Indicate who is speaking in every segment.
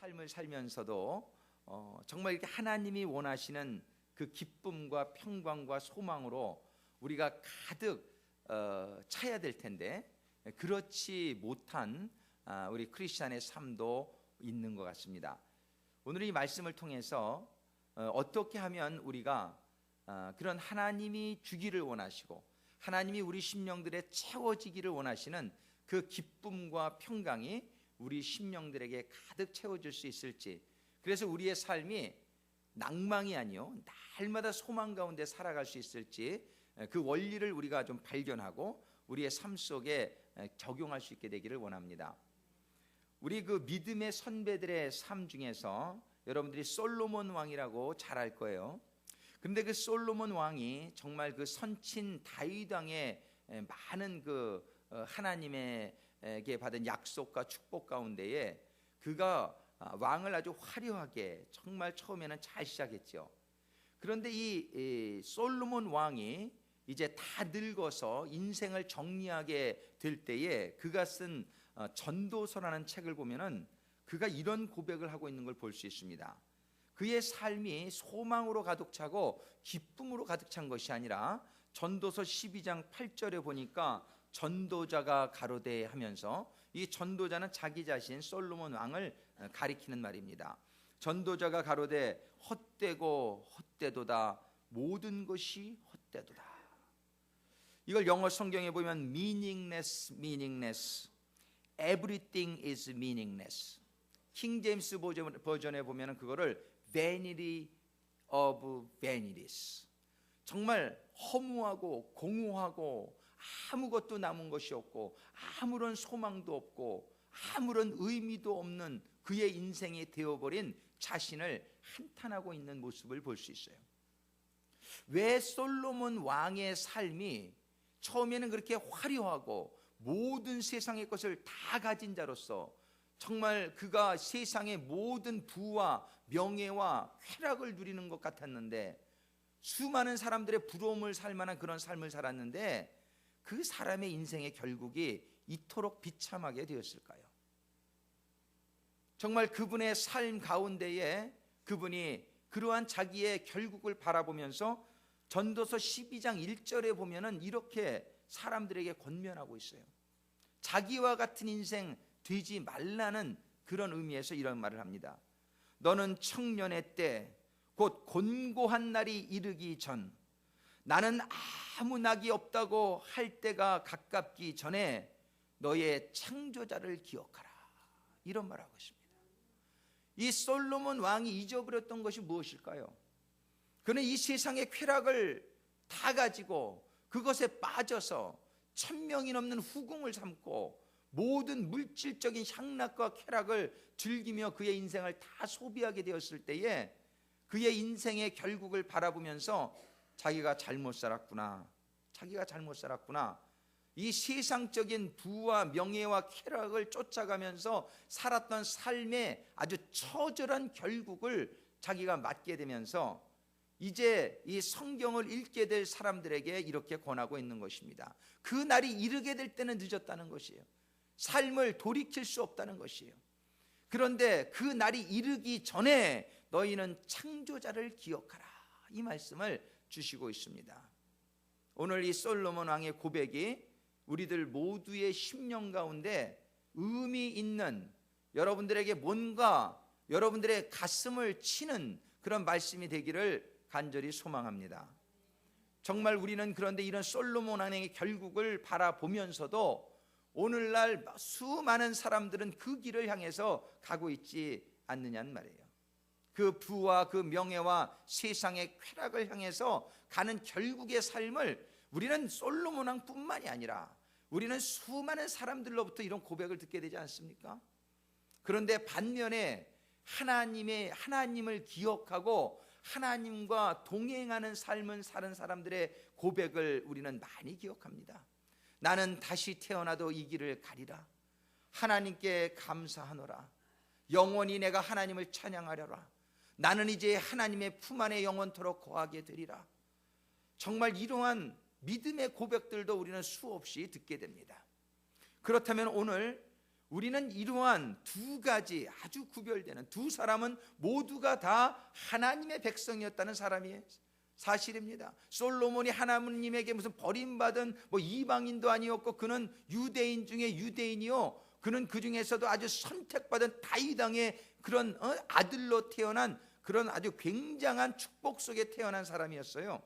Speaker 1: 삶을 살면서도 정말 이렇게 하나님이 원하시는 그 기쁨과 평강과 소망으로 우리가 가득 차야 될 텐데 그렇지 못한 우리 크리스찬의 삶도 있는 것 같습니다. 오늘 이 말씀을 통해서 어떻게 하면 우리가 그런 하나님이 주기를 원하시고 하나님이 우리 심령들에 채워지기를 원하시는 그 기쁨과 평강이 우리 심령들에게 가득 채워질 수 있을지, 그래서 우리의 삶이 낭망이 아니요 날마다 소망 가운데 살아갈 수 있을지 그 원리를 우리가 좀 발견하고 우리의 삶 속에 적용할 수 있게 되기를 원합니다. 우리 그 믿음의 선배들의 삶 중에서 여러분들이 솔로몬 왕이라고 잘 알 거예요. 그런데 그 솔로몬 왕이 정말 그 선친 다윗 왕의 많은 그 하나님에게 받은 약속과 축복 가운데에 그가 왕을 아주 화려하게 정말 처음에는 잘 시작했죠. 그런데 이 솔로몬 왕이 이제 다 늙어서 인생을 정리하게 될 때에 그가 쓴 전도서라는 책을 보면은 그가 이런 고백을 하고 있는 걸 볼 수 있습니다. 그의 삶이 소망으로 가득 차고 기쁨으로 가득 찬 것이 아니라 전도서 12장 8절에 보니까 전도자가 가로되 하면서 이 전도자는 자기 자신 솔로몬 왕을 가리키는 말입니다. 전도자가 가로되 헛되고 헛되도다, 모든 것이 헛되도다. 이걸 영어 성경에 보면 meaningless, meaningless, everything is meaningless. 킹 제임스 버전에 보면 그거를 vanity of vanities, 정말 허무하고 공허하고 아무것도 남은 것이 없고 아무런 소망도 없고 아무런 의미도 없는 그의 인생이 되어버린 자신을 한탄하고 있는 모습을 볼 수 있어요. 왜 솔로몬 왕의 삶이 처음에는 그렇게 화려하고 모든 세상의 것을 다 가진 자로서 정말 그가 세상의 모든 부와 명예와 쾌락을 누리는 것 같았는데, 수많은 사람들의 부러움을 살 만한 그런 삶을 살았는데 그 사람의 인생의 결국이 이토록 비참하게 되었을까요? 정말 그분의 삶 가운데에 그분이 그러한 자기의 결국을 바라보면서 전도서 12장 1절에 보면은 이렇게 사람들에게 권면하고 있어요. 자기와 같은 인생 되지 말라는 그런 의미에서 이런 말을 합니다. 너는 청년의 때 곧 곤고한 날이 이르기 전, 나는 아무 낙이 없다고 할 때가 가깝기 전에 너의 창조자를 기억하라, 이런 말을 하고 있습니다. 이 솔로몬 왕이 잊어버렸던 것이 무엇일까요? 그는 이 세상의 쾌락을 다 가지고 그것에 빠져서 1000명이 넘는 후궁을 삼고 모든 물질적인 향락과 쾌락을 즐기며 그의 인생을 다 소비하게 되었을 때에 그의 인생의 결국을 바라보면서 자기가 잘못 살았구나, 자기가 잘못 살았구나, 이 세상적인 부와 명예와 쾌락을 쫓아가면서 살았던 삶의 아주 처절한 결국을 자기가 맞게 되면서 이제 이 성경을 읽게 될 사람들에게 이렇게 권하고 있는 것입니다. 그 날이 이르게 될 때는 늦었다는 것이에요. 삶을 돌이킬 수 없다는 것이에요. 그런데 그 날이 이르기 전에 너희는 창조자를 기억하라, 이 말씀을 주시고 있습니다. 오늘 이 솔로몬 왕의 고백이 우리들 모두의 심령 가운데 의미 있는, 여러분들에게 뭔가 여러분들의 가슴을 치는 그런 말씀이 되기를 간절히 소망합니다. 정말 우리는 그런데 이런 솔로몬 왕의 결국을 바라보면서도 오늘날 수많은 사람들은 그 길을 향해서 가고 있지 않느냐는 말이에요. 그 부와 그 명예와 세상의 쾌락을 향해서 가는 결국의 삶을 우리는 솔로몬 왕뿐만이 아니라 우리는 수많은 사람들로부터 이런 고백을 듣게 되지 않습니까? 그런데 반면에 하나님을 기억하고 하나님과 동행하는 삶을 사는 사람들의 고백을 우리는 많이 기억합니다. 나는 다시 태어나도 이 길을 가리라, 하나님께 감사하노라, 영원히 내가 하나님을 찬양하려라, 나는 이제 하나님의 품 안에 영원토록 거하게 되리라. 정말 이러한 믿음의 고백들도 우리는 수없이 듣게 됩니다. 그렇다면 오늘 우리는 이러한 두 가지 아주 구별되는 두 사람은 모두가 다 하나님의 백성이었다는 사람이에요. 사실입니다. 솔로몬이 하나님에게 무슨 버림받은 이방인도 아니었고, 그는 유대인 중에 유대인이요, 그는 그 중에서도 아주 선택받은 다윗 왕의 그런 아들로 태어난 그런 아주 굉장한 축복 속에 태어난 사람이었어요.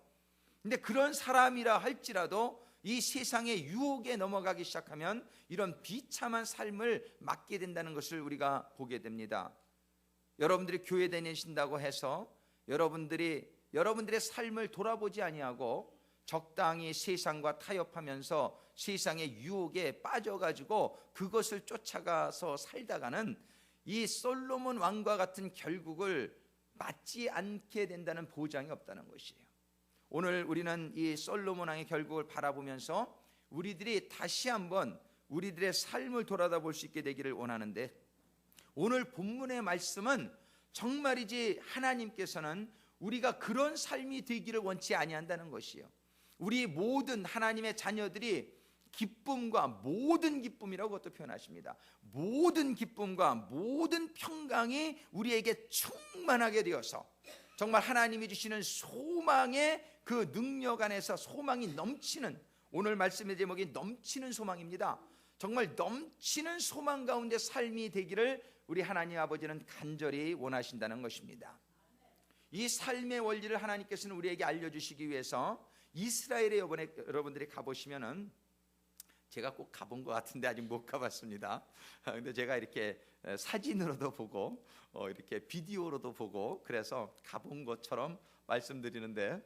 Speaker 1: 근데 그런 사람이라 할지라도 이 세상의 유혹에 넘어가기 시작하면 이런 비참한 삶을 맞게 된다는 것을 우리가 보게 됩니다. 여러분들이 교회 다니신다고 해서 여러분들의 삶을 돌아보지 아니하고 적당히 세상과 타협하면서 세상의 유혹에 빠져가지고 그것을 쫓아가서 살다가는 이 솔로몬 왕과 같은 결국을 맞지 않게 된다는 보장이 없다는 것이에요. 오늘 우리는 이 솔로몬 왕의 결국을 바라보면서 우리들이 다시 한번 우리들의 삶을 돌아다 볼 수 있게 되기를 원하는데, 오늘 본문의 말씀은 정말이지 하나님께서는 우리가 그런 삶이 되기를 원치 아니한다는 것이에요. 우리 모든 하나님의 자녀들이 기쁨과 모든 기쁨이라고 그것도 표현하십니다. 모든 기쁨과 모든 평강이 우리에게 충만하게 되어서 정말 하나님이 주시는 소망의 그 능력 안에서 소망이 넘치는, 오늘 말씀의 제목이 넘치는 소망입니다. 정말 넘치는 소망 가운데 삶이 되기를 우리 하나님 아버지는 간절히 원하신다는 것입니다. 이 삶의 원리를 하나님께서는 우리에게 알려주시기 위해서 이스라엘에 여러분들이 가보시면은, 제가 꼭 가본 것 같은데 아직 못 가봤습니다. 근데 제가 이렇게 사진으로도 보고 이렇게 비디오로도 보고 그래서 가본 것처럼 말씀드리는데,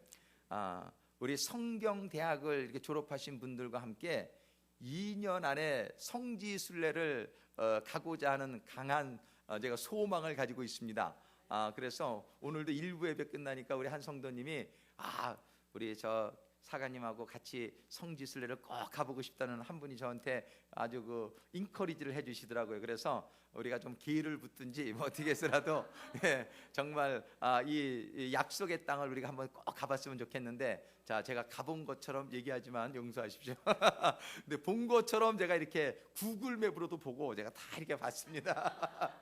Speaker 1: 우리 성경대학을 이렇게 졸업하신 분들과 함께 2년 안에 성지순례를 가고자 하는 강한 제가 소망을 가지고 있습니다. 그래서 오늘도 일부 예배 끝나니까 우리 한 성도님이 우리 저 사가님하고 같이 성지순례를 꼭 가보고 싶다는 한 분이 저한테 아주 그 인커리지를 해주시더라고요. 그래서 우리가 좀 기회를 붙든지 어떻게 해서라도 정말 이 약속의 땅을 우리가 한번 꼭 가봤으면 좋겠는데, 자, 제가 가본 것처럼 얘기하지만 용서하십시오. 근데 본 것처럼 제가 이렇게 구글맵으로도 보고 제가 다 이렇게 봤습니다.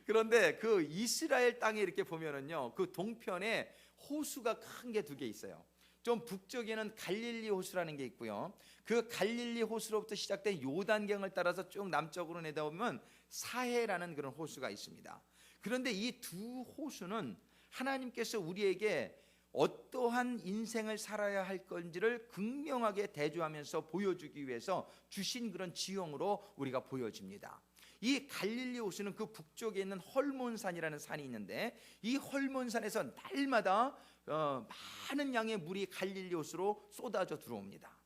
Speaker 1: 그런데 그 이스라엘 땅에 이렇게 보면은요, 그 동편에 호수가 큰 게 두 개 있어요. 좀 북쪽에는 갈릴리 호수라는 게 있고요, 그 갈릴리 호수로부터 시작된 요단강을 따라서 쭉 남쪽으로 내다보면 사해라는 그런 호수가 있습니다. 그런데 이 두 호수는 하나님께서 우리에게 어떠한 인생을 살아야 할 건지를 극명하게 대조하면서 보여주기 위해서 주신 그런 지형으로 우리가 보여집니다. 이 갈릴리 호수는 그 북쪽에 있는 헐몬산이라는 산이 있는데, 이 헐몬산에서 날마다 많은 양의 물이 갈릴리 호수로 쏟아져 들어옵니다.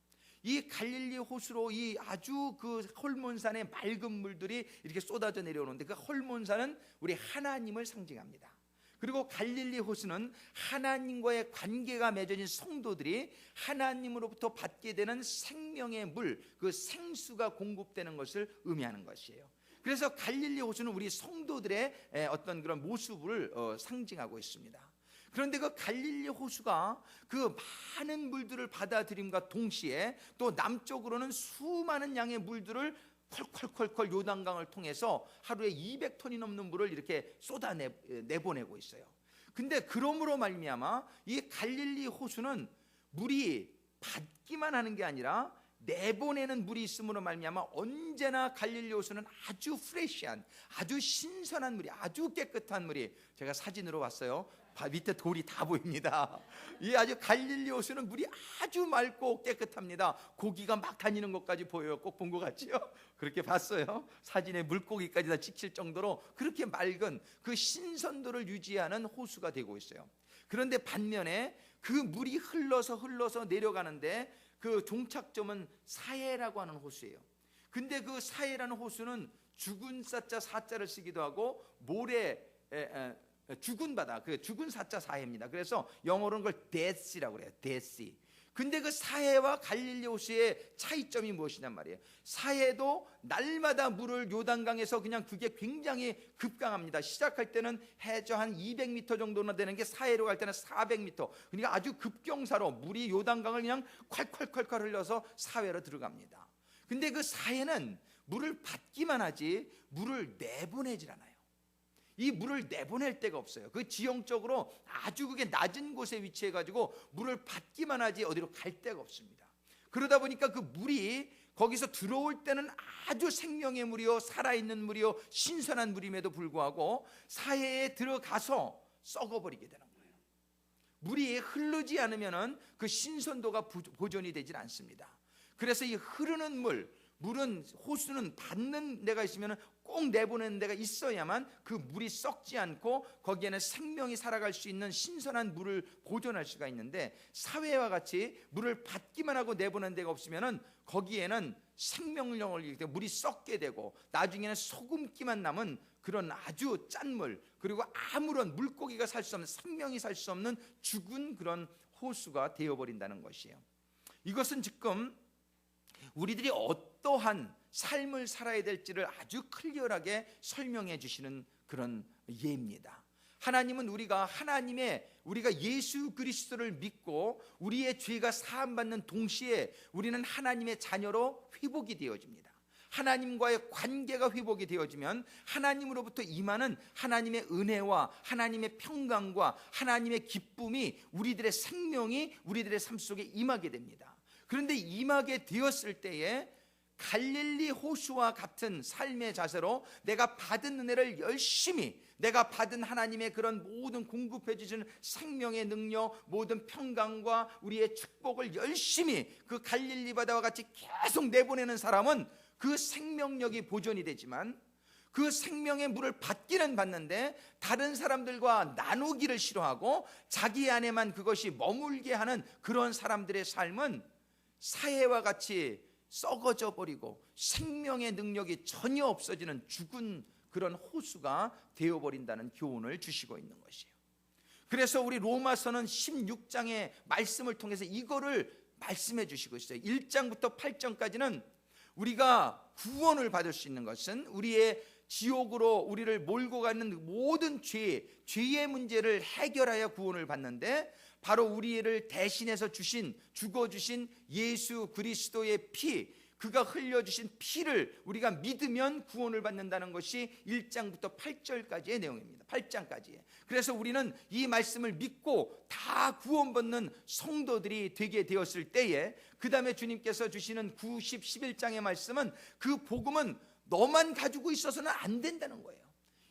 Speaker 1: 이 갈릴리 호수로 이 아주 그 헐몬산의 맑은 물들이 이렇게 쏟아져 내려오는데, 그 헐몬산은 우리 하나님을 상징합니다. 그리고 갈릴리 호수는 하나님과의 관계가 맺어진 성도들이 하나님으로부터 받게 되는 생명의 물, 그 생수가 공급되는 것을 의미하는 것이에요. 그래서 갈릴리 호수는 우리 성도들의 어떤 그런 모습을 상징하고 있습니다. 그런데 그 갈릴리 호수가 그 많은 물들을 받아들임과 동시에 또 남쪽으로는 수많은 양의 물들을 콸콸콸콸 요단강을 통해서 하루에 200톤이 넘는 물을 이렇게 내보내고 있어요. 근데 그러므로 말미암아 이 갈릴리 호수는 물이 받기만 하는 게 아니라 내보내는 물이 있음으로 말미암아 언제나 갈릴리 호수는 아주 프레시한, 아주 신선한 물이, 아주 깨끗한 물이, 제가 사진으로 봤어요. 밑에 돌이 다 보입니다. 이 아주 갈릴리 호수는 물이 아주 맑고 깨끗합니다. 고기가 막 다니는 것까지 보여요. 꼭 본 것 같지요? 그렇게 봤어요. 사진에 물고기까지 다 찍힐 정도로 그렇게 맑은 그 신선도를 유지하는 호수가 되고 있어요. 그런데 반면에 그 물이 흘러서 내려가는데 그 종착점은 사해라고 하는 호수예요. 근데 그 사해라는 호수는 죽은 사자 사자를 쓰기도 하고 모래 죽은 바다, 그 죽은 사자 사해입니다. 그래서 영어로는 그걸 데시라고 그래요. 데시. 근데 그 사해와 갈릴리 호수의 차이점이 무엇이냔 말이에요. 사해도 날마다 물을 요단강에서 그냥 그게 굉장히 급강합니다. 시작할 때는 해저 한 200m 정도나 되는 게 사해로 갈 때는 400m. 그러니까 아주 급경사로 물이 요단강을 그냥 콸콸콸콸 흘려서 사해로 들어갑니다. 근데 그 사해는 물을 받기만 하지 물을 내보내질 않아요. 이 물을 내보낼 데가 없어요. 그 지형적으로 아주 그게 낮은 곳에 위치해 가지고 물을 받기만 하지 어디로 갈 데가 없습니다. 그러다 보니까 그 물이 거기서 들어올 때는 아주 생명의 물이요, 살아있는 물이요, 신선한 물임에도 불구하고 사해에 들어가서 썩어버리게 되는 거예요. 물이 흐르지 않으면 그 신선도가 보존이 되질 않습니다. 그래서 이 흐르는 물은 호수는 받는 데가 있으면 꼭 내보내는 데가 있어야만 그 물이 썩지 않고 거기에는 생명이 살아갈 수 있는 신선한 물을 보존할 수가 있는데, 사회와 같이 물을 받기만 하고 내보내는 데가 없으면 거기에는 생명력을 잃게 되고 물이 썩게 되고 나중에는 소금기만 남은 그런 아주 짠 물, 그리고 아무런 물고기가 살 수 없는, 생명이 살 수 없는 죽은 그런 호수가 되어버린다는 것이에요. 이것은 지금 우리들이 어떠한 삶을 살아야 될지를 아주 클리어하게 설명해 주시는 그런 예입니다. 하나님은 우리가 예수 그리스도를 믿고 우리의 죄가 사함받는 동시에 우리는 하나님의 자녀로 회복이 되어집니다. 하나님과의 관계가 회복이 되어지면 하나님으로부터 임하는 하나님의 은혜와 하나님의 평강과 하나님의 기쁨이 우리들의 생명이 우리들의 삶 속에 임하게 됩니다. 그런데 임하게 되었을 때에 갈릴리 호수와 같은 삶의 자세로 내가 받은 은혜를 열심히, 내가 받은 하나님의 그런 모든 공급해 주시는 생명의 능력, 모든 평강과 우리의 축복을 열심히 그 갈릴리 바다와 같이 계속 내보내는 사람은 그 생명력이 보존이 되지만, 그 생명의 물을 받기는 받는데 다른 사람들과 나누기를 싫어하고 자기 안에만 그것이 머물게 하는 그런 사람들의 삶은 사해와 같이 썩어져 버리고 생명의 능력이 전혀 없어지는 죽은 그런 호수가 되어버린다는 교훈을 주시고 있는 것이에요. 그래서 우리 로마서는 16장의 말씀을 통해서 이거를 말씀해 주시고 있어요. 1장부터 8장까지는 우리가 구원을 받을 수 있는 것은 우리의 지옥으로 우리를 몰고 가는 모든 죄의 문제를 해결하여 구원을 받는데, 바로 우리를 대신해서 죽어주신 예수 그리스도의 피, 그가 흘려주신 피를 우리가 믿으면 구원을 받는다는 것이 1장부터 8절까지의 내용입니다. 8장까지. 그래서 우리는 이 말씀을 믿고 다 구원받는 성도들이 되게 되었을 때에, 그 다음에 주님께서 주시는 9, 10, 11장의 말씀은 그 복음은 너만 가지고 있어서는 안 된다는 거예요.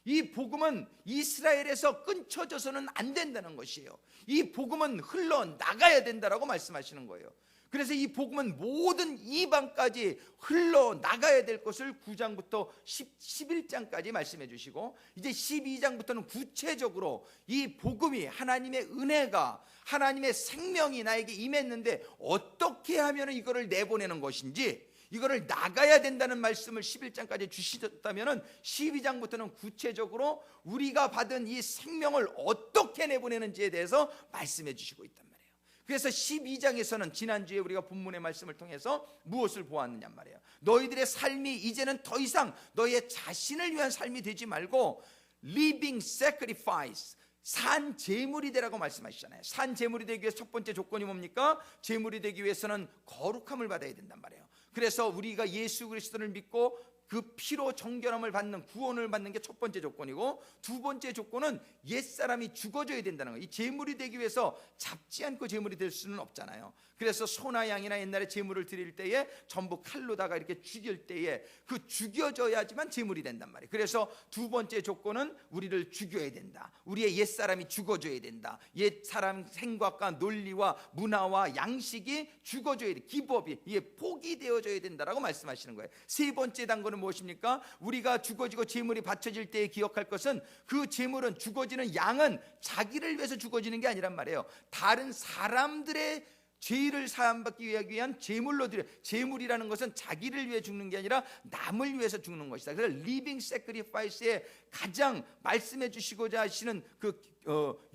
Speaker 1: 이 복음은 이스라엘에서 끊쳐져서는 안 된다는 것이에요. 이 복음은 흘러나가야 된다라고 말씀하시는 거예요. 그래서 이 복음은 모든 이방까지 흘러나가야 될 것을 9장부터 11장까지 말씀해 주시고, 이제 12장부터는 구체적으로 이 복음이, 하나님의 은혜가, 하나님의 생명이 나에게 임했는데 어떻게 하면 이거를 내보내는 것인지, 이거를 나가야 된다는 말씀을 11장까지 주시셨다면 12장부터는 구체적으로 우리가 받은 이 생명을 어떻게 내보내는지에 대해서 말씀해 주시고 있단 말이에요. 그래서 12장에서는 지난주에 우리가 본문의 말씀을 통해서 무엇을 보았느냐 말이에요. 너희들의 삶이 이제는 더 이상 너희의 자신을 위한 삶이 되지 말고 living sacrifice, 산 제물이 되라고 말씀하시잖아요. 산 제물이 되기 위해서 첫 번째 조건이 뭡니까? 제물이 되기 위해서는 거룩함을 받아야 된단 말이에요. 그래서 우리가 예수 그리스도를 믿고 그 피로 정결함을 받는, 구원을 받는 게 첫 번째 조건이고, 두 번째 조건은 옛사람이 죽어져야 된다는 거예요. 이 제물이 되기 위해서 잡지 않고 제물이 될 수는 없잖아요. 그래서 소나 양이나 옛날에 제물을 드릴 때에 전부 칼로다가 이렇게 죽일 때에 그 죽여져야지만 제물이 된단 말이에요. 그래서 두 번째 조건은 우리를 죽여야 된다. 우리의 옛사람이 죽어져야 된다. 옛사람 생각과 논리와 문화와 양식이 죽어져야 돼. 기법이, 이게 포기되어져야 된다라고 말씀하시는 거예요. 세 번째 단계는 무엇입니까? 우리가 죽어지고 제물이 바쳐질 때에 기억할 것은, 그 제물은, 죽어지는 양은 자기를 위해서 죽어지는 게 아니란 말이에요. 다른 사람들의 죄를 사함받기 위한 제물로 드려. 제물이라는 것은 자기를 위해 죽는 게 아니라 남을 위해서 죽는 것이다. 그래서 리빙 세크리파이스의 가장 말씀해 주시고자 하시는 그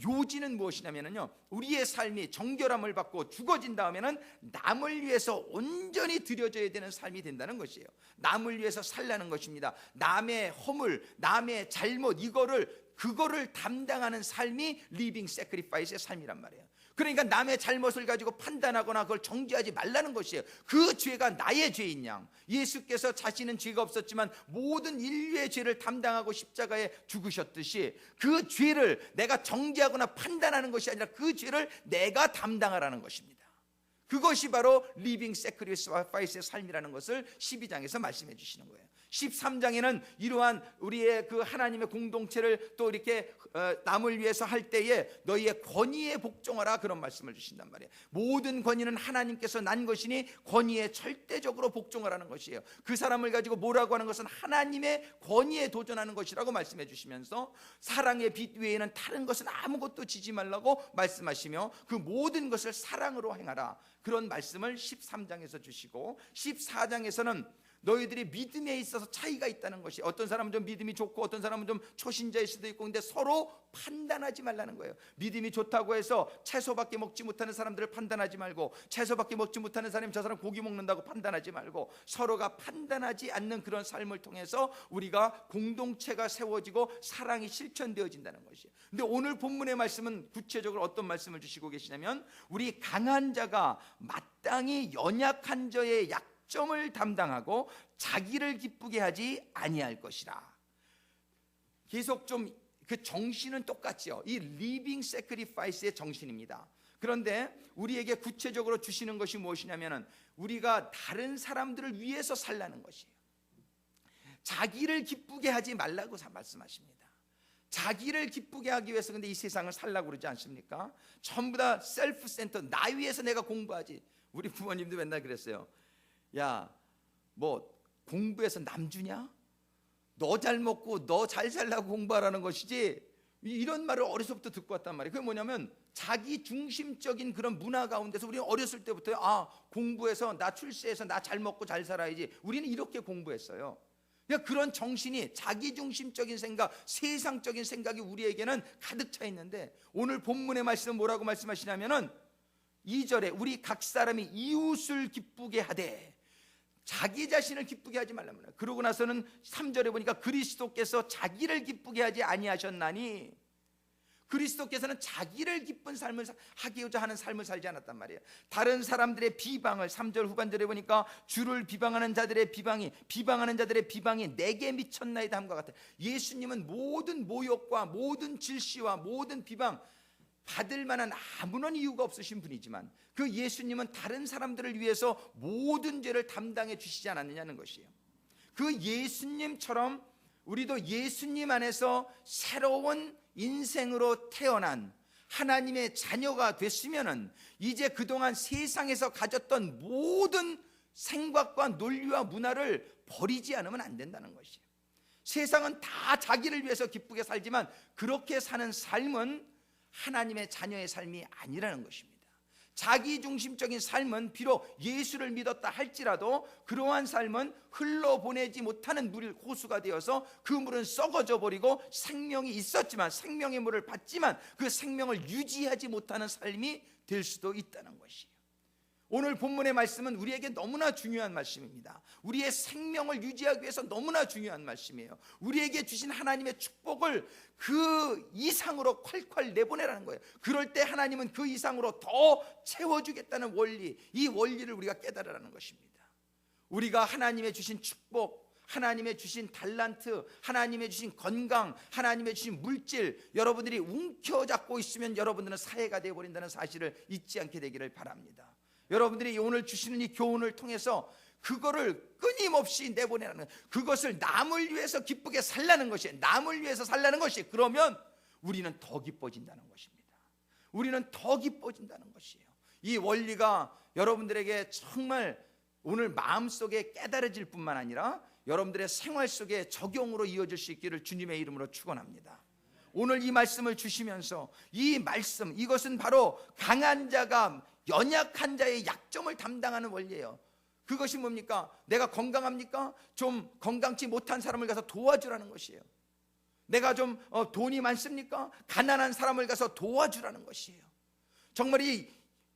Speaker 1: 요지는 무엇이냐면요, 우리의 삶이 정결함을 받고 죽어진 다음에는 남을 위해서 온전히 드려져야 되는 삶이 된다는 것이에요. 남을 위해서 살라는 것입니다. 남의 허물, 남의 잘못, 그거를 담당하는 삶이 리빙 세크리파이스의 삶이란 말이에요. 그러니까 남의 잘못을 가지고 판단하거나 그걸 정죄하지 말라는 것이에요. 그 죄가 나의 죄인 양, 예수께서 자신은 죄가 없었지만 모든 인류의 죄를 담당하고 십자가에 죽으셨듯이 그 죄를 내가 정죄하거나 판단하는 것이 아니라 그 죄를 내가 담당하라는 것입니다. 그것이 바로 리빙 세크리파이스의 삶이라는 것을 12장에서 말씀해 주시는 거예요. 13장에는 이러한 우리의 그 하나님의 공동체를 또 이렇게 남을 위해서 할 때에 너희의 권위에 복종하라, 그런 말씀을 주신단 말이에요. 모든 권위는 하나님께서 난 것이니 권위에 절대적으로 복종하라는 것이에요. 그 사람을 가지고 뭐라고 하는 것은 하나님의 권위에 도전하는 것이라고 말씀해 주시면서 사랑의 빛 외에는 다른 것은 아무것도 지지 말라고 말씀하시며 그 모든 것을 사랑으로 행하라, 그런 말씀을 13장에서 주시고 14장에서는 너희들이 믿음에 있어서 차이가 있다는 것이, 어떤 사람은 좀 믿음이 좋고 어떤 사람은 좀 초신자일 수도 있고, 근데 서로 판단하지 말라는 거예요. 믿음이 좋다고 해서 채소밖에 먹지 못하는 사람들을 판단하지 말고, 채소밖에 먹지 못하는 사람이 저 사람 고기 먹는다고 판단하지 말고, 서로가 판단하지 않는 그런 삶을 통해서 우리가 공동체가 세워지고 사랑이 실천되어진다는 것이에요. 근데 오늘 본문의 말씀은 구체적으로 어떤 말씀을 주시고 계시냐면, 우리 강한 자가 마땅히 연약한 자의 약점을 담당하고 자기를 기쁘게 하지 아니할 것이라. 계속 좀 그 정신은 똑같죠. 이 리빙 세크리파이스의 정신입니다. 그런데 우리에게 구체적으로 주시는 것이 무엇이냐면은 우리가 다른 사람들을 위해서 살라는 것이에요. 자기를 기쁘게 하지 말라고 말씀하십니다. 자기를 기쁘게 하기 위해서 근데 이 세상을 살라고 그러지 않습니까? 전부 다 셀프 센터, 나 위해서 내가 공부하지. 우리 부모님도 맨날 그랬어요. 야, 뭐 공부해서 남 주냐? 너 잘 먹고 너 잘 살라고 공부하라는 것이지, 이런 말을 어려서부터 듣고 왔단 말이에요. 그게 뭐냐면 자기 중심적인 그런 문화 가운데서 우리는 어렸을 때부터 공부해서 나 출세해서 나 잘 먹고 잘 살아야지, 우리는 이렇게 공부했어요. 그러니까 그런 정신이, 자기 중심적인 생각, 세상적인 생각이 우리에게는 가득 차 있는데, 오늘 본문의 말씀은 뭐라고 말씀하시냐면은 2절에 우리 각 사람이 이웃을 기쁘게 하되 자기 자신을 기쁘게 하지 말라면, 그러고 나서는 3절에 보니까 그리스도께서 자기를 기쁘게 하지 아니하셨나니, 그리스도께서는 자기를 기쁜 삶을 하고자 하는 삶을 살지 않았단 말이에요. 다른 사람들의 비방을, 3절 후반절에 보니까 주를 비방하는 자들의 비방이 내게 미쳤나이다 함과 같아요. 예수님은 모든 모욕과 모든 질시와 모든 비방 받을 만한 아무런 이유가 없으신 분이지만, 그 예수님은 다른 사람들을 위해서 모든 죄를 담당해 주시지 않았느냐는 것이에요. 그 예수님처럼 우리도 예수님 안에서 새로운 인생으로 태어난 하나님의 자녀가 됐으면은 이제 그동안 세상에서 가졌던 모든 생각과 논리와 문화를 버리지 않으면 안 된다는 것이에요. 세상은 다 자기를 위해서 기쁘게 살지만 그렇게 사는 삶은 하나님의 자녀의 삶이 아니라는 것입니다. 자기 중심적인 삶은 비록 예수를 믿었다 할지라도 그러한 삶은 흘러보내지 못하는 물 호수가 되어서 그 물은 썩어져 버리고, 생명이 있었지만, 생명의 물을 받지만 그 생명을 유지하지 못하는 삶이 될 수도 있다는 것이에요. 오늘 본문의 말씀은 우리에게 너무나 중요한 말씀입니다. 우리의 생명을 유지하기 위해서 너무나 중요한 말씀이에요. 우리에게 주신 하나님의 축복을 그 이상으로 콸콸 내보내라는 거예요. 그럴 때 하나님은 그 이상으로 더 채워주겠다는 원리, 이 원리를 우리가 깨달으라는 것입니다. 우리가 하나님의 주신 축복, 하나님의 주신 달란트, 하나님의 주신 건강, 하나님의 주신 물질, 여러분들이 움켜잡고 있으면 여러분들은 사해가 되어버린다는 사실을 잊지 않게 되기를 바랍니다. 여러분들이 오늘 주시는 이 교훈을 통해서 그거를 끊임없이 내보내라는, 그것을 남을 위해서 기쁘게 살라는 것이, 남을 위해서 살라는 것이, 그러면 우리는 더 기뻐진다는 것입니다. 우리는 더 기뻐진다는 것이에요. 이 원리가 여러분들에게 정말 오늘 마음속에 깨달아질 뿐만 아니라 여러분들의 생활 속에 적용으로 이어질 수 있기를 주님의 이름으로 축원합니다. 오늘 이 말씀을 주시면서 이 말씀, 이것은 바로 강한 자가 연약한 자의 약점을 담당하는 원리예요. 그것이 뭡니까? 내가 건강합니까? 좀 건강치 못한 사람을 가서 도와주라는 것이에요. 내가 좀 돈이 많습니까? 가난한 사람을 가서 도와주라는 것이에요. 정말 이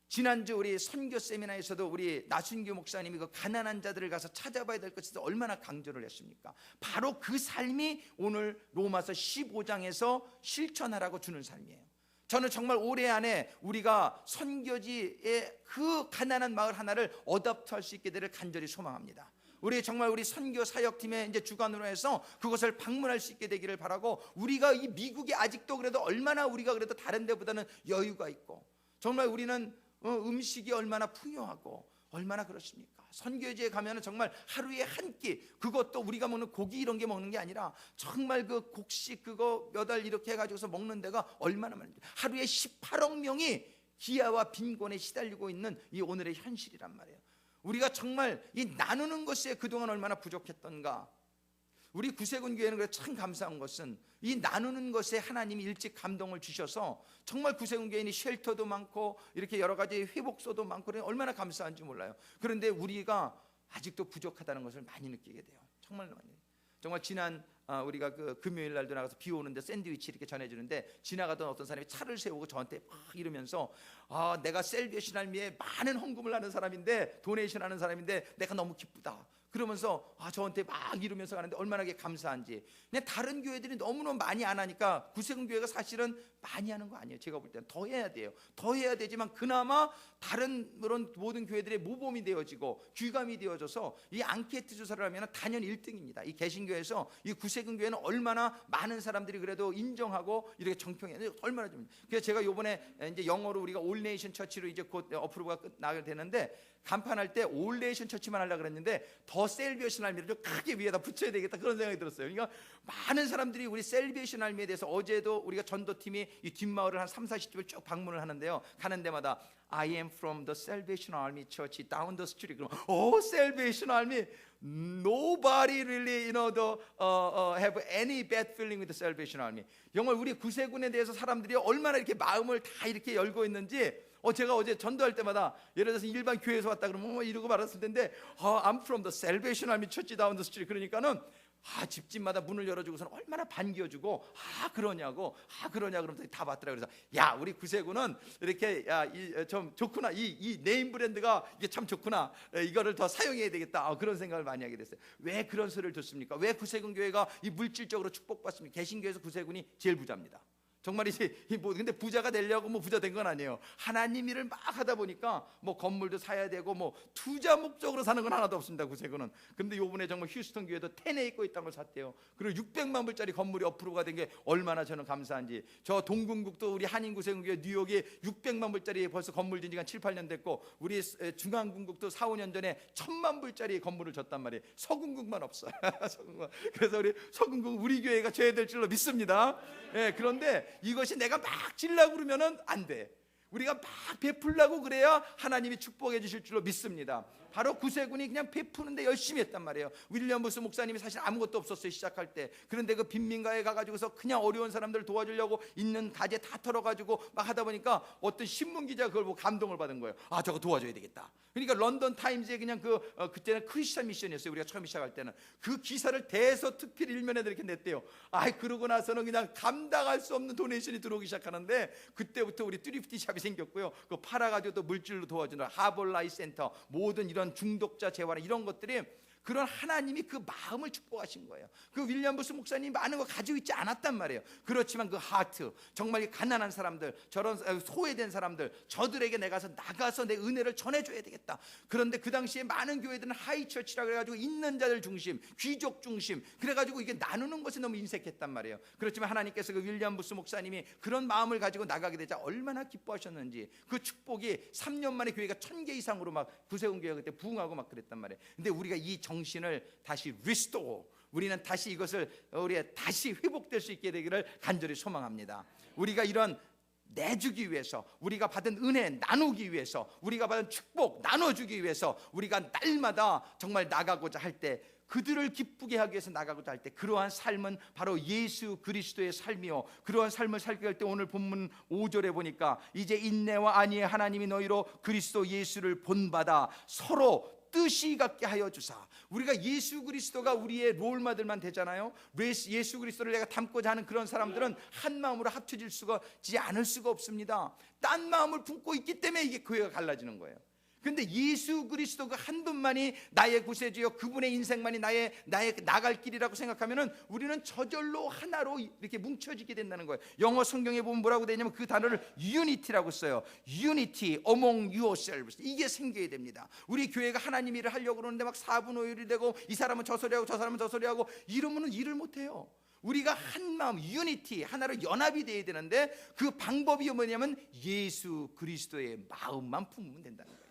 Speaker 1: 지난주 우리 선교 세미나에서도 우리 나순교 목사님이 그 가난한 자들을 가서 찾아봐야 될 것에 대해서 얼마나 강조를 했습니까? 바로 그 삶이 오늘 로마서 15장에서 실천하라고 주는 삶이에요. 저는 정말 올해 안에 우리가 선교지의 그 가난한 마을 하나를 어답트할 수 있게 되기를 간절히 소망합니다. 우리 정말 우리 선교 사역팀의 이제 주관으로 해서 그것을 방문할 수 있게 되기를 바라고, 우리가 이 미국이 아직도 그래도 얼마나 우리가 그래도 다른 데보다는 여유가 있고, 정말 우리는 음식이 얼마나 풍요하고 얼마나 그렇습니까? 선교지에 가면은 정말 하루에 한 끼, 그것도 우리가 먹는 고기 이런 게 먹는 게 아니라 정말 그 곡식 그거 몇 알 이렇게 해가지고서 먹는 데가 얼마나 많은지, 하루에 18억 명이 기아와 빈곤에 시달리고 있는 이 오늘의 현실이란 말이에요. 우리가 정말 이 나누는 것에 그동안 얼마나 부족했던가. 우리 구세군 교회는 그래 참 감사한 것은 이 나누는 것에 하나님이 일찍 감동을 주셔서 정말 구세군 교회는 쉘터도 많고 이렇게 여러 가지 회복소도 많고 얼마나 감사한지 몰라요. 그런데 우리가 아직도 부족하다는 것을 많이 느끼게 돼요. 정말 많이. 정말 지난 우리가 그 금요일 날도 나가서 비 오는데 샌드위치 이렇게 전해주는데, 지나가던 어떤 사람이 차를 세우고 저한테 막 이러면서, 내가 셀베이션 알미에 많은 헌금을 하는 사람인데, 도네이션 하는 사람인데 내가 너무 기쁘다 그러면서 저한테 막 이러면서 가는데 얼마나 감사한지. 그냥 다른 교회들이 너무너무 많이 안 하니까 구세군 교회가 사실은 많이 하는 거 아니에요. 제가 볼 때는 더 해야 돼요. 더 해야 되지만 그나마 다른 그런 모든 교회들의 모범이 되어지고 귀감이 되어져서 이 앙케이트 조사를 하면 단연 1등입니다. 이 개신교에서 이 구세군 교회는 얼마나 많은 사람들이 그래도 인정하고 이렇게 정평해, 얼마나 좀. 그래서 제가 요번에 이제 영어로 우리가 올 네이션 처치로 이제 곧 어프로브가 나게 되는데, 간판할 때 올 네이션 처치만 하려고 그랬는데 더 셀베이션 알미를 좀 크게 위에다 붙여야 되겠다 그런 생각이 들었어요. 그러니까 많은 사람들이 우리 셀베이션 알미에 대해서, 어제도 우리가 전도팀이 이 뒷마을을 한 3-40집을 쭉 방문을 하는데요, 가는 데마다 I am from the Salvation Army Church down the street. 그러면 Salvation Army, nobody really have any bad feeling with the Salvation Army. 정말 우리 구세군에 대해서 사람들이 얼마나 이렇게 마음을 다 이렇게 열고 있는지. 제가 어제 전도할 때마다 예를 들어서 일반 교회에서 왔다 그러면 이러고 말았을 텐데, I'm from the Salvation Army Church down the street. 그러니까는 집집마다 문을 열어주고서는 얼마나 반겨주고 그러냐고 그러면서 다 받더라고요. 그래서 야, 우리 구세군은 이렇게 좀 좋구나, 이 네임 브랜드가 이게 참 좋구나, 이거를 더 사용해야 되겠다, 그런 생각을 많이 하게 됐어요. 왜 그런 소리를 듣습니까? 왜 구세군 교회가 이 물질적으로 축복받습니까? 개신교에서 구세군이 제일 부자입니다. 정말 근데 부자가 되려고 부자 된 건 아니에요. 하나님 일을 막 하다 보니까 건물도 사야 되고 투자 목적으로 사는 건 하나도 없습니다, 구세군은. 근데 요번에 정말 휴스턴 교회도 10에이커 있다는 걸 샀대요. 그리고 600만 불짜리 건물이 어프로가 된 게 얼마나 저는 감사한지. 저 동궁국도 우리 한인 구세군 교회 뉴욕에 600만 불짜리 벌써 건물 진 지가 7-8년 됐고, 우리 중앙궁국도 4-5년 전에 1000만 불짜리 건물을 줬단 말이에요. 서궁국만 없어요. 서궁국. 그래서 우리 서궁국 우리 교회가 줘야 될 줄로 믿습니다. 그런데 이것이 내가 막 질라고 그러면은 안 돼. 우리가 막 베풀라고 그래야 하나님이 축복해 주실 줄로 믿습니다. 바로 구세군이 그냥 베푸는데 열심히 했단 말이에요. 윌리엄 부스 목사님이 사실 아무것도 없었어요, 시작할 때. 그런데 그 빈민가에 가가지고서 그냥 어려운 사람들 도와주려고 있는 가재 다 털어가지고 막 하다 보니까 어떤 신문기자가 그걸 보고 감동을 받은 거예요. 저거 도와줘야 되겠다. 그러니까 런던 타임즈에 그냥 그때는 크리스천 미션이었어요, 우리가 처음 시작할 때는. 그 기사를 대서특필 일면에 이렇게 냈대요. 그러고 나서는 그냥 감당할 수 없는 도네이션이 들어오기 시작하는데, 그때부터 우리 뚜리프티 샵이 생겼고요. 그 팔아가지고 또 물질로 도와주는 하볼라이 센터, 모든 이런 중독자 재활 이런 것들이, 그런 하나님이 그 마음을 축복하신 거예요. 그 윌리엄 부스 목사님이 많은 거 가지고 있지 않았단 말이에요. 그렇지만 그 하트, 정말 가난한 사람들, 저런 소외된 사람들, 저들에게 내가 나가서 내 은혜를 전해줘야 되겠다. 그런데 그 당시에 많은 교회들은 하이처치라 그래가지고 있는 자들 중심, 귀족 중심, 그래가지고 이게 나누는 것에 너무 인색했단 말이에요. 그렇지만 하나님께서 그 윌리엄 부스 목사님이 그런 마음을 가지고 나가게 되자 얼마나 기뻐하셨는지, 그 축복이 3년 만에 교회가 1000개 이상으로 막 구세군 교회가 그때 부흥하고 막 그랬단 말이에요. 근데 우리가 이 정신을 다시 리스토어, 우리는 다시 이것을 다시 회복될 수 있게 되기를 간절히 소망합니다. 우리가 이런 내주기 위해서, 우리가 받은 은혜 나누기 위해서, 우리가 받은 축복 나눠주기 위해서 우리가 날마다 정말 나가고자 할 때, 그들을 기쁘게 하기 위해서 나가고자 할 때, 그러한 삶은 바로 예수 그리스도의 삶이요, 그러한 삶을 살게 할 때 오늘 본문 5절에 보니까 이제 인내와 안위의 하나님이 너희로 그리스도 예수를 본받아 서로 뜻이 같게 하여 주사. 우리가 예수 그리스도가 우리의 롤모델만 되잖아요. 예수 그리스도를 내가 닮고자 하는 그런 사람들은 한 마음으로 합쳐질 수가 않을 수가 없습니다. 딴 마음을 품고 있기 때문에 이게 교회가 갈라지는 거예요. 근데 예수 그리스도 그 한 분만이 나의 구세주요, 그분의 인생만이 나의 나갈 길이라고 생각하면은 우리는 저절로 하나로 이렇게 뭉쳐지게 된다는 거예요. 영어 성경에 보면 뭐라고 되냐면 그 단어를 unity라고 써요. unity among yourselves. 이게 생겨야 됩니다. 우리 교회가 하나님 일을 하려고 그러는데 막 4분 5일이 되고 이 사람은 저 소리하고 저 사람은 저 소리하고 이러면은 일을 못해요. 우리가 한 마음, 유니티, 하나로 연합이 되어야 되는데 그 방법이 뭐냐면 예수 그리스도의 마음만 품으면 된다는 거예요.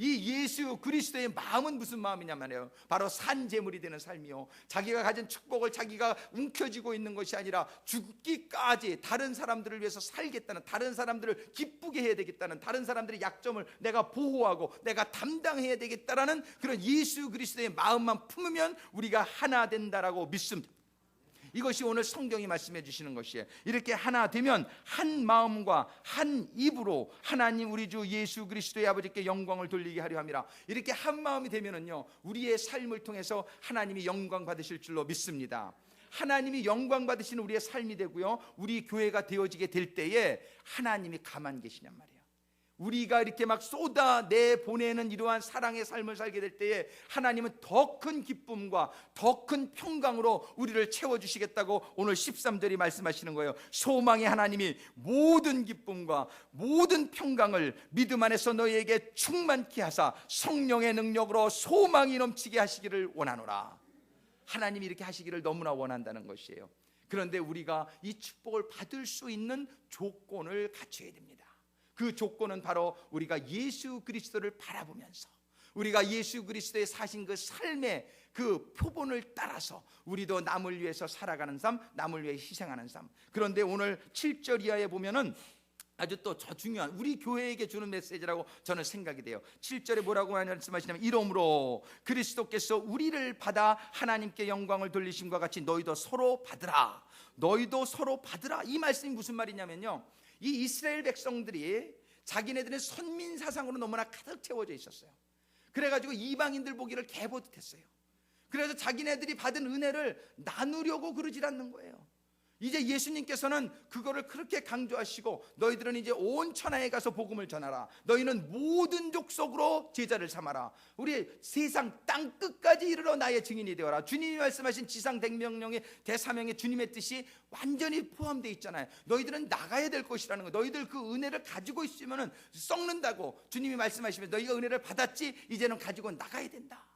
Speaker 1: 이 예수 그리스도의 마음은 무슨 마음이냐면요, 바로 산제물이 되는 삶이요, 자기가 가진 축복을 자기가 움켜쥐고 있는 것이 아니라 죽기까지 다른 사람들을 위해서 살겠다는, 다른 사람들을 기쁘게 해야 되겠다는, 다른 사람들의 약점을 내가 보호하고 내가 담당해야 되겠다라는 그런 예수 그리스도의 마음만 품으면 우리가 하나 된다라고 믿습니다. 이것이 오늘 성경이 말씀해 주시는 것이에요. 이렇게 하나 되면 한 마음과 한 입으로 하나님 우리 주 예수 그리스도의 아버지께 영광을 돌리게 하려 함이라. 이렇게 한 마음이 되면은요, 우리의 삶을 통해서 하나님이 영광 받으실 줄로 믿습니다. 하나님이 영광 받으시는 우리의 삶이 되고요, 우리 교회가 되어지게 될 때에 하나님이 가만 계시냔 말이에요. 우리가 이렇게 막 쏟아내 보내는 이러한 사랑의 삶을 살게 될 때에 하나님은 더 큰 기쁨과 더 큰 평강으로 우리를 채워주시겠다고 오늘 13절이 말씀하시는 거예요. 소망의 하나님이 모든 기쁨과 모든 평강을 믿음 안에서 너희에게 충만케 하사 성령의 능력으로 소망이 넘치게 하시기를 원하노라. 하나님이 이렇게 하시기를 너무나 원한다는 것이에요. 그런데 우리가 이 축복을 받을 수 있는 조건을 갖춰야 됩니다. 그 조건은 바로 우리가 예수 그리스도를 바라보면서 우리가 예수 그리스도의 사신 그 삶의 그 표본을 따라서 우리도 남을 위해서 살아가는 삶, 남을 위해 희생하는 삶. 그런데 오늘 7절 이하에 보면은 아주 또 중요한 우리 교회에게 주는 메시지라고 저는 생각이 돼요. 7절에 뭐라고 말씀하시냐면 이러므로 그리스도께서 우리를 받아 하나님께 영광을 돌리심과 같이 너희도 서로 받으라. 너희도 서로 받으라. 이 말씀이 무슨 말이냐면요, 이 이스라엘 백성들이 자기네들은 선민 사상으로 너무나 가득 채워져 있었어요. 그래가지고 이방인들 보기를 개보듯했어요. 그래서 자기네들이 받은 은혜를 나누려고 그러질 않는 거예요. 이제 예수님께서는 그거를 그렇게 강조하시고 너희들은 이제 온 천하에 가서 복음을 전하라. 너희는 모든 족속으로 제자를 삼아라. 우리 세상 땅 끝까지 이르러 나의 증인이 되어라. 주님이 말씀하신 지상 대명령의 대사명의 주님의 뜻이 완전히 포함되어 있잖아요. 너희들은 나가야 될 것이라는 거. 너희들 그 은혜를 가지고 있으면 썩는다고 주님이 말씀하시면 너희가 은혜를 받았지 이제는 가지고 나가야 된다.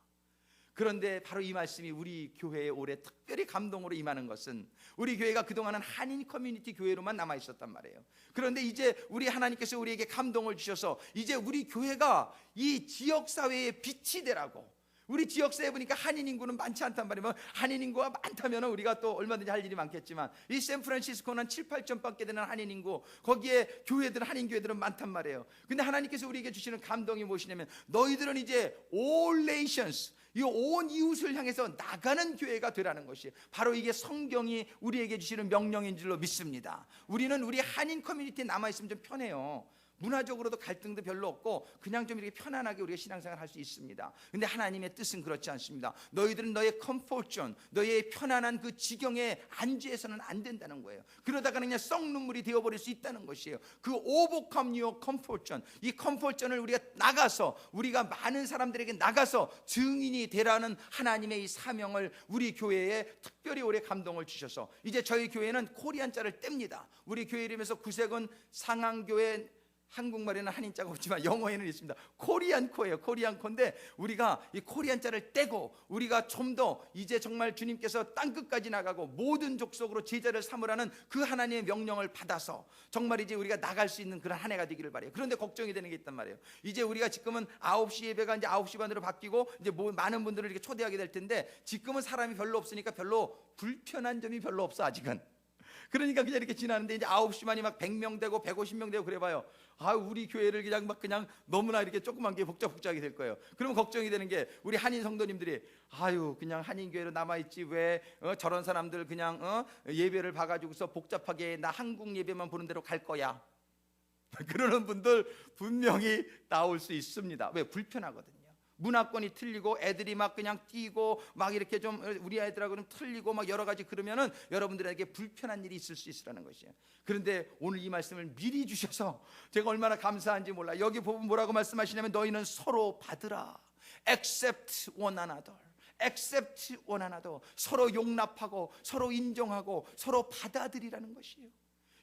Speaker 1: 그런데 바로 이 말씀이 우리 교회에 올해 특별히 감동으로 임하는 것은 우리 교회가 그동안은 한인 커뮤니티 교회로만 남아 있었단 말이에요. 그런데 이제 우리 하나님께서 우리에게 감동을 주셔서 이제 우리 교회가 이 지역사회의 빛이 되라고. 우리 지역사회에 보니까 한인 인구는 많지 않단 말이에요. 한인 인구가 많다면 우리가 또 얼마든지 할 일이 많겠지만 이 샌프란시스코는 7, 8천밖에 되는 한인 인구, 거기에 교회들은 한인 교회들은 많단 말이에요. 근데 하나님께서 우리에게 주시는 감동이 무엇이냐면 너희들은 이제 all nations, 이 온 이웃을 향해서 나가는 교회가 되라는 것이 바로 이게 성경이 우리에게 주시는 명령인 줄로 믿습니다. 우리는 우리 한인 커뮤니티에 남아있으면 좀 편해요. 문화적으로도 갈등도 별로 없고 그냥 좀 이렇게 편안하게 우리가 신앙생활 할 수 있습니다. 근데 하나님의 뜻은 그렇지 않습니다. 너희들은 너의 컴포트존, 너의 편안한 그 지경에 안주해서는 안 된다는 거예요. 그러다가 그냥 썩 눈물이 되어버릴 수 있다는 것이에요. 그 overcome your comfort zone, 이 컴포트존을 우리가 나가서 우리가 많은 사람들에게 나가서 증인이 되라는 하나님의 이 사명을 우리 교회에 특별히 올해 감동을 주셔서 이제 저희 교회는 코리안자를 뗍니다. 우리 교회 이름에서 구색은 상황교회, 한국말에는 한인자가 없지만 영어에는 있습니다. 코리안코예요. 코리안코인데 우리가 이 코리안자를 떼고 우리가 좀 더 이제 정말 주님께서 땅끝까지 나가고 모든 족속으로 제자를 삼으라는 그 하나님의 명령을 받아서 정말 이제 우리가 나갈 수 있는 그런 한 해가 되기를 바래요. 그런데 걱정이 되는 게 있단 말이에요. 이제 우리가 지금은 9시 예배가 이제 9시 반으로 바뀌고 이제 많은 분들을 이렇게 초대하게 될 텐데 지금은 사람이 별로 없으니까 별로 불편한 점이 별로 없어 아직은. 그러니까 그냥 이렇게 지나는데 이제 9시만이 막 100명 되고 150명 되고 그래봐요. 우리 교회를 그냥 너무나 이렇게 조그만 게 복잡하게 될 거예요. 그러면 걱정이 되는 게 우리 한인 성도님들이 그냥 한인 교회로 남아있지 왜 저런 사람들 그냥 예배를 봐가지고서 복잡하게 나 한국 예배만 보는 대로 갈 거야. 그러는 분들 분명히 나올 수 있습니다. 왜? 불편하거든요. 문화권이 틀리고 애들이 막 그냥 뛰고 막 이렇게 좀 우리 아이들하고는 틀리고 막 여러 가지 그러면은 여러분들에게 불편한 일이 있을 수 있으라는 것이에요. 그런데 오늘 이 말씀을 미리 주셔서 제가 얼마나 감사한지 몰라. 여기 보면 뭐라고 말씀하시냐면 너희는 서로 받으라. Accept one another. Accept one another. 서로 용납하고 서로 인정하고 서로 받아들이라는 것이에요.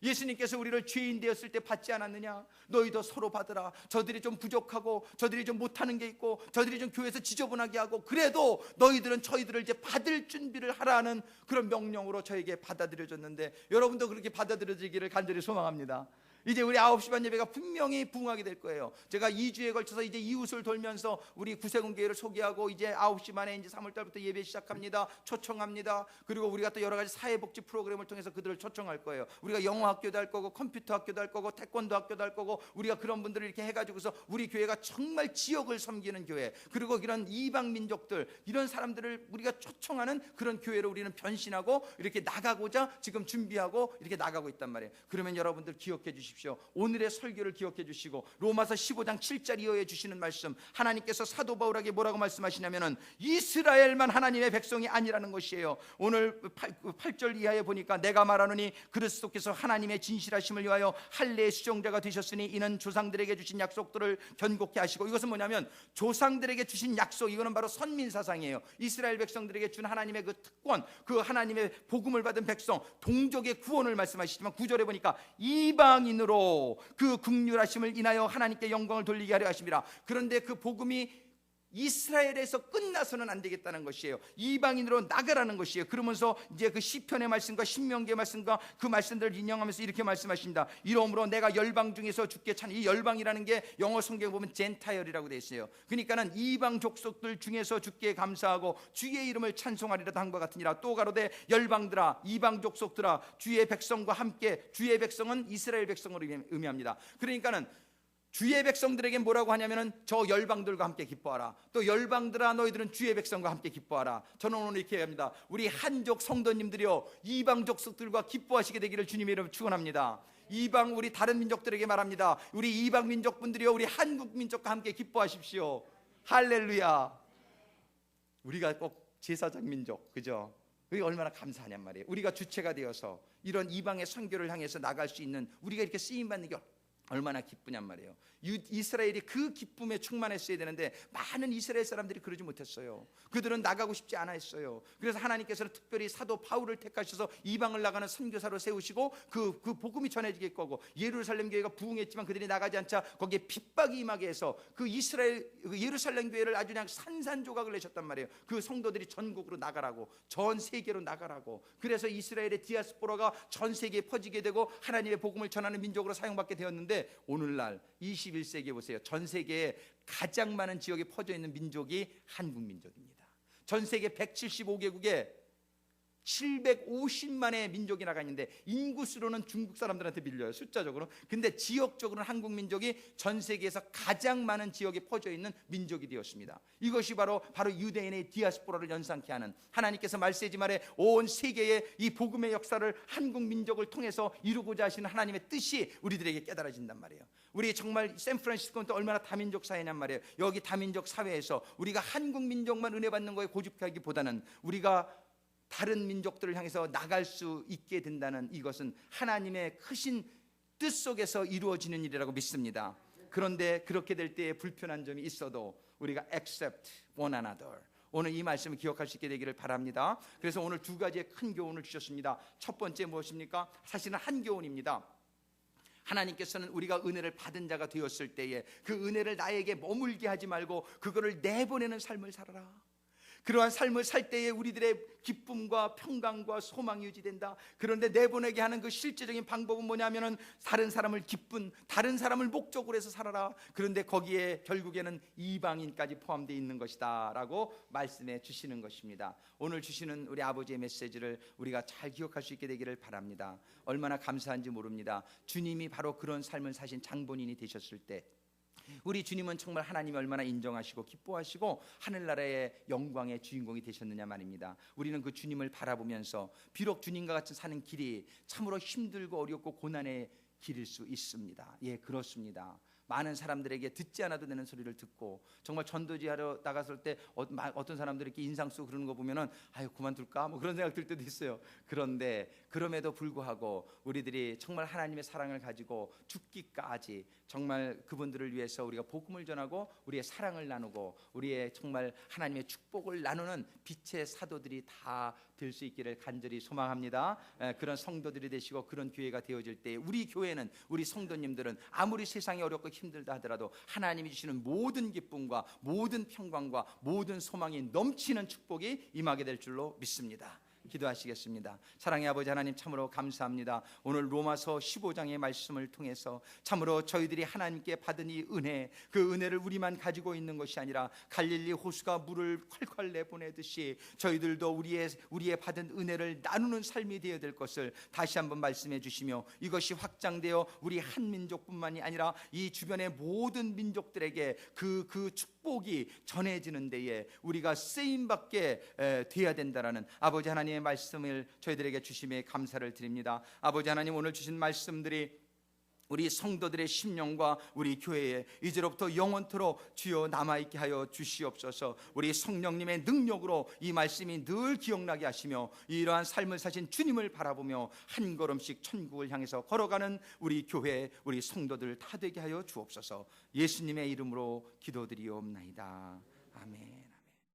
Speaker 1: 예수님께서 우리를 죄인 되었을 때 받지 않았느냐? 너희도 서로 받으라. 저들이 좀 부족하고 저들이 좀 못하는 게 있고 저들이 좀 교회에서 지저분하게 하고 그래도 너희들은 저희들을 이제 받을 준비를 하라는 그런 명령으로 저에게 받아들여졌는데 여러분도 그렇게 받아들여지기를 간절히 소망합니다. 이제 우리 9시 반 예배가 분명히 부흥하게 될 거예요. 제가 2주에 걸쳐서 이제 이웃을 돌면서 우리 구세군 교회를 소개하고 이제 9시 반에 이제 3월 달부터 예배 시작합니다. 초청합니다. 그리고 우리가 또 여러 가지 사회복지 프로그램을 통해서 그들을 초청할 거예요. 우리가 영어 학교도 할 거고 컴퓨터 학교도 할 거고 태권도 학교도 할 거고 우리가 그런 분들을 이렇게 해가지고서 우리 교회가 정말 지역을 섬기는 교회, 그리고 이런 이방 민족들 이런 사람들을 우리가 초청하는 그런 교회로 우리는 변신하고 이렇게 나가고자 지금 준비하고 이렇게 나가고 있단 말이에요. 그러면 여러분들 기억해 주십시오. 오늘의 설교를 기억해 주시고 로마서 15장 7절 이하에 주시는 말씀, 하나님께서 사도 바울에게 뭐라고 말씀하시냐면은 이스라엘만 하나님의 백성이 아니라는 것이에요. 오늘 8절 이하에 보니까 내가 말하노니 그리스도께서 하나님의 진실하심을 위하여 할례의 수종자가 되셨으니 이는 조상들에게 주신 약속들을 견고케 하시고, 이것은 뭐냐면 조상들에게 주신 약속, 이거는 바로 선민사상이에요. 이스라엘 백성들에게 준 하나님의 그 특권, 그 하나님의 복음을 받은 백성 동족의 구원을 말씀하시지만 9절에 보니까 이방인으로 그 긍휼하심을 인하여 하나님께 영광을 돌리게 하려 하심이라. 그런데 그 복음이 이스라엘에서 끝나서는 안 되겠다는 것이에요. 이방인으로 나가라는 것이에요. 그러면서 이제 그 시편의 말씀과 신명기의 말씀과 그 말씀들을 인용하면서 이렇게 말씀하십니다. 이러므로 내가 열방 중에서 주께 찬, 이 열방이라는 게 영어 성경에 보면 젠타이얼이라고 되어 있어요. 그러니까는 이방 족속들 중에서 주께 감사하고 주의 이름을 찬송하리라 한 것 같으니라. 또 가로되 열방들아, 이방 족속들아, 주의 백성과 함께, 주의 백성은 이스라엘 백성으로 의미합니다. 그러니까는 주의 백성들에게 뭐라고 하냐면은 저 열방들과 함께 기뻐하라. 또 열방들아 너희들은 주의 백성과 함께 기뻐하라. 저는 오늘 이렇게 합니다. 우리 한족 성도님들이요, 이방 족속들과 기뻐하시게 되기를 주님의 이름으로 축원합니다. 이방 우리 다른 민족들에게 말합니다. 우리 이방 민족분들이요, 우리 한국 민족과 함께 기뻐하십시오. 할렐루야. 우리가 꼭 제사장 민족, 그죠? 그게 얼마나 감사하냔 말이에요. 우리가 주체가 되어서 이런 이방의 선교를 향해서 나갈 수 있는, 우리가 이렇게 쓰임받는 게 얼마나 기쁘냔 말이에요. 이스라엘이 그 기쁨에 충만했어야 되는데 많은 이스라엘 사람들이 그러지 못했어요. 그들은 나가고 싶지 않아 했어요. 그래서 하나님께서는 특별히 사도 바울을 택하셔서 이방을 나가는 선교사로 세우시고 그 복음이 전해지게 하고, 예루살렘 교회가 부흥했지만 그들이 나가지 않자 거기에 핍박이 임하게 해서 그 이스라엘 예루살렘 교회를 아주 그냥 산산조각을 내셨단 말이에요. 그 성도들이 전국으로 나가라고, 전 세계로 나가라고. 그래서 이스라엘의 디아스포라가 전 세계에 퍼지게 되고 하나님의 복음을 전하는 민족으로 사용받게 되었는데, 오늘날 21세기에 보세요. 전 세계에 가장 많은 지역에 퍼져 있는 민족이 한국 민족입니다. 전 세계 175개국에 750만의 민족이 나가 있는데 인구수로는 중국 사람들한테 밀려요, 숫자적으로. 근데 지역적으로는 한국 민족이 전 세계에서 가장 많은 지역에 퍼져 있는 민족이 되었습니다. 이것이 바로 유대인의 디아스포라를 연상케 하는, 하나님께서 말세지 말에 온 세계에 이 복음의 역사를 한국 민족을 통해서 이루고자 하시는 하나님의 뜻이 우리들에게 깨달아진단 말이에요. 우리 정말 샌프란시스코는 또 얼마나 다민족 사회냔 말이에요. 여기 다민족 사회에서 우리가 한국 민족만 은혜 받는 거에 고집하기보다는 우리가 다른 민족들을 향해서 나갈 수 있게 된다는 이것은 하나님의 크신 뜻 속에서 이루어지는 일이라고 믿습니다. 그런데 그렇게 될 때에 불편한 점이 있어도 우리가 accept one another, 오늘 이 말씀을 기억할 수 있게 되기를 바랍니다. 그래서 오늘 두 가지의 큰 교훈을 주셨습니다. 첫 번째 무엇입니까? 사실은 한 교훈입니다. 하나님께서는 우리가 은혜를 받은 자가 되었을 때에 그 은혜를 나에게 머물게 하지 말고 그거를 내보내는 삶을 살아라. 그러한 삶을 살 때에 우리들의 기쁨과 평강과 소망이 유지된다. 그런데 내보내게 하는 그 실제적인 방법은 뭐냐면은 다른 사람을 다른 사람을 목적으로 해서 살아라. 그런데 거기에 결국에는 이방인까지 포함되어 있는 것이다 라고 말씀해 주시는 것입니다. 오늘 주시는 우리 아버지의 메시지를 우리가 잘 기억할 수 있게 되기를 바랍니다. 얼마나 감사한지 모릅니다. 주님이 바로 그런 삶을 사신 장본인이 되셨을 때 우리 주님은 정말 하나님이 얼마나 인정하시고 기뻐하시고 하늘나라의 영광의 주인공이 되셨느냐 말입니다. 우리는 그 주님을 바라보면서 비록 주님과 같이 사는 길이 참으로 힘들고 어렵고 고난의 길일 수 있습니다. 예, 그렇습니다. 많은 사람들에게 듣지 않아도 되는 소리를 듣고, 정말 전도지하러 나갔을 때 어떤 사람들이 이렇게 인상 쓰고 그러는 거 보면은 아유 그만둘까 뭐 그런 생각 들 때도 있어요. 그런데 그럼에도 불구하고 우리들이 정말 하나님의 사랑을 가지고 죽기까지 정말 그분들을 위해서 우리가 복음을 전하고 우리의 사랑을 나누고 우리의 정말 하나님의 축복을 나누는 빛의 사도들이 다 될 수 있기를 간절히 소망합니다. 그런 성도들이 되시고 그런 교회가 되어질 때 우리 교회는, 우리 성도님들은 아무리 세상이 어렵고 힘들다 하더라도 하나님이 주시는 모든 기쁨과 모든 평강과 모든 소망이 넘치는 축복이 임하게 될 줄로 믿습니다. 기도하시겠습니다. 사랑의 아버지 하나님, 참으로 감사합니다. 오늘 로마서 15장의 말씀을 통해서 참으로 저희들이 하나님께 받은 이 은혜, 그 은혜를 우리만 가지고 있는 것이 아니라 갈릴리 호수가 물을 콸콸 내보내듯이 저희들도 우리의 받은 은혜를 나누는 삶이 되어야 될 것을 다시 한번 말씀해 주시며, 이것이 확장되어 우리 한 민족뿐만이 아니라 이 주변의 모든 민족들에게 그 축복이 전해지는 데에 우리가 쓰임받게 돼야 된다라는 아버지 하나님의 말씀을 저희들에게 주심에 감사를 드립니다. 아버지 하나님, 오늘 주신 말씀들이 우리 성도들의 심령과 우리 교회에 이제로부터 영원토록 주여 남아있게 하여 주시옵소서. 우리 성령님의 능력으로 이 말씀이 늘 기억나게 하시며 이러한 삶을 사신 주님을 바라보며 한 걸음씩 천국을 향해서 걸어가는 우리 교회, 우리 성도들 다 되게 하여 주옵소서. 예수님의 이름으로 기도드리옵나이다. 아멘.